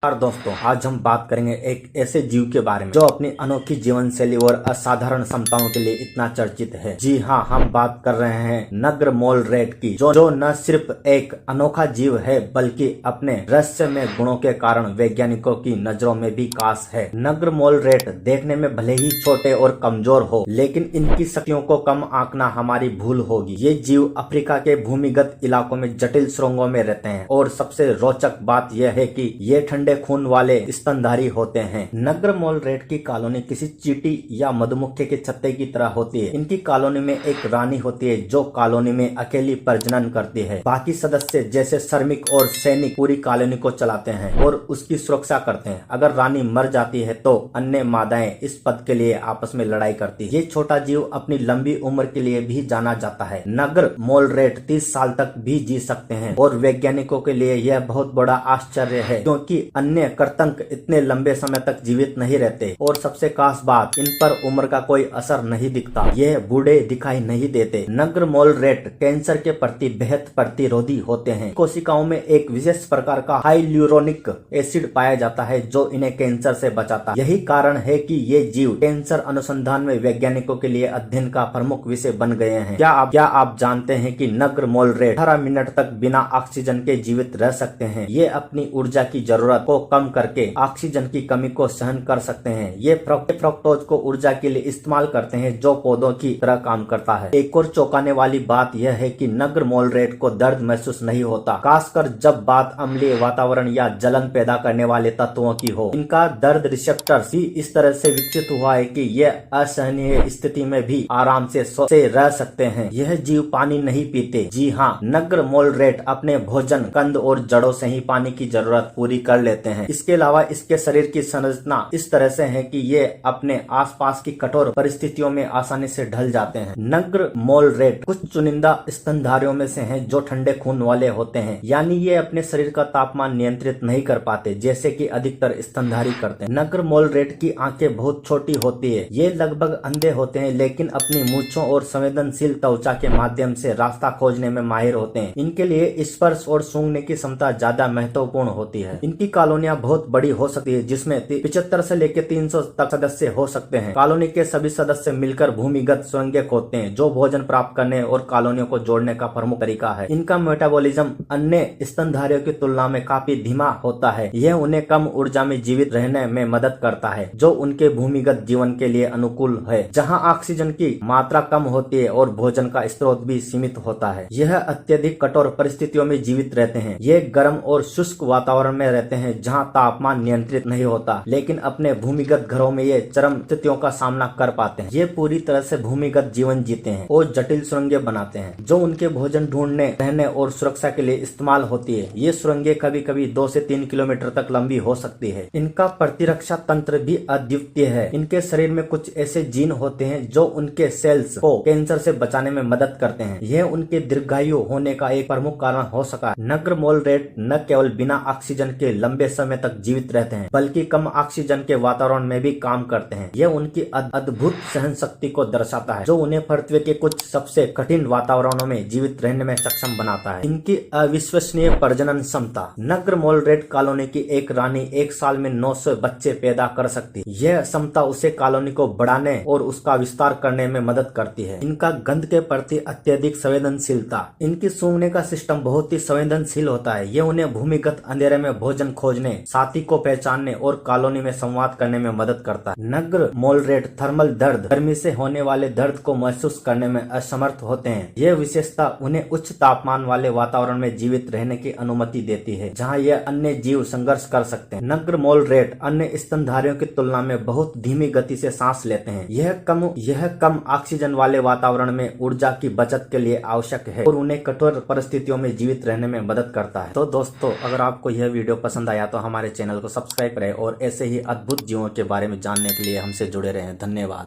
दोस्तों, आज हम बात करेंगे एक ऐसे जीव के बारे में जो अपनी अनोखी जीवन शैली और असाधारण क्षमताओं के लिए इतना चर्चित है। जी हाँ, हम बात कर रहे हैं नग्र मोल रेट की, जो न सिर्फ एक अनोखा जीव है बल्कि अपने रहस्यमय गुणों के कारण वैज्ञानिकों की नजरों में भी खास है। नग्र मोल रेट देखने में भले ही छोटे और कमजोर हो, लेकिन इनकी शक्तियों को कम आंकना हमारी भूल होगी। ये जीव अफ्रीका के भूमिगत इलाकों में जटिल सुरंगों में रहते हैं और सबसे रोचक बात यह है कि ये ठंडे खून वाले स्तनधारी होते हैं। नग्र मोल रेट की कॉलोनी किसी चींटी या मधुमक्खी के छत्ते की तरह होती है। इनकी कॉलोनी में एक रानी होती है जो कॉलोनी में अकेली प्रजनन करती है। बाकी सदस्य जैसे श्रमिक और सैनिक पूरी कॉलोनी को चलाते हैं और उसकी सुरक्षा करते हैं। अगर रानी मर जाती है तो अन्य मादाएं इस पद के लिए आपस में लड़ाई करती है। ये छोटा जीव अपनी लंबी उम्र के लिए भी जाना जाता है। नग्र मोल रेट 30 साल तक भी जी सकते हैं और वैज्ञानिकों के लिए यह बहुत बड़ा आश्चर्य है, क्योंकि अन्य कृंतक इतने लंबे समय तक जीवित नहीं रहते। और सबसे खास बात, इन पर उम्र का कोई असर नहीं दिखता। यह बूढ़े दिखाई नहीं देते। नग्र मोल रेट कैंसर के प्रति बेहद प्रतिरोधी होते हैं। कोशिकाओं में एक विशेष प्रकार का हाइल्यूरोनिक एसिड पाया जाता है जो इन्हें कैंसर से बचाता है। यही कारण है कि ये जीव कैंसर अनुसंधान में वैज्ञानिकों के लिए अध्ययन का प्रमुख विषय बन गए हैं। क्या आप जानते हैं कि नग्र मोल रेट 18 मिनट तक बिना ऑक्सीजन के जीवित रह सकते हैं। ये अपनी ऊर्जा की जरूरत को कम करके ऑक्सीजन की कमी को सहन कर सकते हैं। ये फ्रक्टोज को ऊर्जा के लिए इस्तेमाल करते हैं जो पौधों की तरह काम करता है। एक और चौंकाने वाली बात यह है कि नग्र मोल रेट को दर्द महसूस नहीं होता, खासकर जब बात अम्लीय वातावरण या जलन पैदा करने वाले तत्वों की हो। इनका दर्द रिसेप्टर्स ही इस तरह से विकसित हुआ है कि ये असहनीय स्थिति में भी आराम से रह सकते हैं। यह जीव पानी नहीं पीते। जी हाँ, नग्र मोल रेट अपने भोजन, कंद और जड़ों से ही पानी की जरूरत पूरी कर लेते हैं। इसके अलावा इसके शरीर की संरचना इस तरह से है कि ये अपने आसपास की कठोर परिस्थितियों में आसानी से ढल जाते हैं। नग्र मोल रेट कुछ चुनिंदा स्तनधारियों में से हैं जो ठंडे खून वाले होते हैं, यानी ये अपने शरीर का तापमान नियंत्रित नहीं कर पाते जैसे कि अधिकतर स्तनधारी करते हैं। नग्र मोल रेट की आंखें बहुत छोटी होती है। ये लगभग अंधे होते हैं, लेकिन अपनी मूंछों और संवेदनशील त्वचा के माध्यम से रास्ता खोजने में माहिर होते हैं। इनके लिए स्पर्श और सूंघने की क्षमता ज्यादा महत्वपूर्ण होती है। इनकी कॉलोनियां बहुत बड़ी हो सकती है, जिसमें 75 से लेकर 300 तक सदस्य हो सकते हैं। कॉलोनी के सभी सदस्य मिलकर भूमिगत सुरंगें खोदते हैं, जो भोजन प्राप्त करने और कॉलोनियों को जोड़ने का प्रमुख तरीका है। इनका मेटाबॉलिज्म अन्य स्तनधारियों की तुलना में काफी धीमा होता है। यह उन्हें कम ऊर्जा में जीवित रहने में मदद करता है, जो उनके भूमिगत जीवन के लिए अनुकूल है, जहाँ ऑक्सीजन की मात्रा कम होती है और भोजन का स्रोत भी सीमित होता है। यह अत्यधिक कठोर परिस्थितियों में जीवित रहते हैं। ये गर्म और शुष्क वातावरण में रहते हैं जहाँ तापमान नियंत्रित नहीं होता, लेकिन अपने भूमिगत घरों में ये चरम स्थितियों का सामना कर पाते हैं। ये पूरी तरह से भूमिगत जीवन जीते हैं और जटिल सुरंगें बनाते हैं जो उनके भोजन ढूंढने, रहने और सुरक्षा के लिए इस्तेमाल होती है। ये सुरंगें कभी कभी 2 से 3 किलोमीटर तक लंबी हो सकती है। इनका प्रतिरक्षा तंत्र भी अद्वितीय है। इनके शरीर में कुछ ऐसे जीन होते हैं जो उनके सेल्स को कैंसर से बचाने में मदद करते हैं। यह उनके दीर्घायु होने का एक प्रमुख कारण हो सका। नग्र मोल रेट न केवल बिना ऑक्सीजन के लंबे समय तक जीवित रहते हैं, बल्कि कम ऑक्सीजन के वातावरण में भी काम करते हैं। यह उनकी अद्भुत सहन शक्ति को दर्शाता है, जो उन्हें पृथ्वी के कुछ सबसे कठिन वातावरणों में जीवित रहने में सक्षम बनाता है। इनकी अविश्वसनीय प्रजनन क्षमता। नग्र मोल रेट कॉलोनी की एक रानी एक साल में 900 बच्चे पैदा कर सकती है। यह क्षमता उसे कॉलोनी को बढ़ाने और उसका विस्तार करने में मदद करती है। इनका गंध के प्रति अत्यधिक संवेदनशीलता। इनकी सूंघने का सिस्टम बहुत ही संवेदनशील होता है। यह उन्हें भूमिगत अंधेरे में भोजन खोजने, साथी को पहचानने और कॉलोनी में संवाद करने में मदद करता है। नग्र मोल रेट थर्मल दर्द, गर्मी से होने वाले दर्द को महसूस करने में असमर्थ होते हैं। यह विशेषता उन्हें उच्च तापमान वाले वातावरण में जीवित रहने की अनुमति देती है, जहां यह अन्य जीव संघर्ष कर सकते हैं। नग्र मोल रेट अन्य स्तनधारियों की तुलना में बहुत धीमी गति से सांस लेते हैं। यह कम ऑक्सीजन वाले वातावरण में ऊर्जा की बचत के लिए आवश्यक है और उन्हें कठोर परिस्थितियों में जीवित रहने में मदद करता है। तो दोस्तों, अगर आपको यह वीडियो पसंद आया तो हमारे चैनल को सब्सक्राइब करें और ऐसे ही अद्भुत जीवों के बारे में जानने के लिए हमसे जुड़े रहें। धन्यवाद।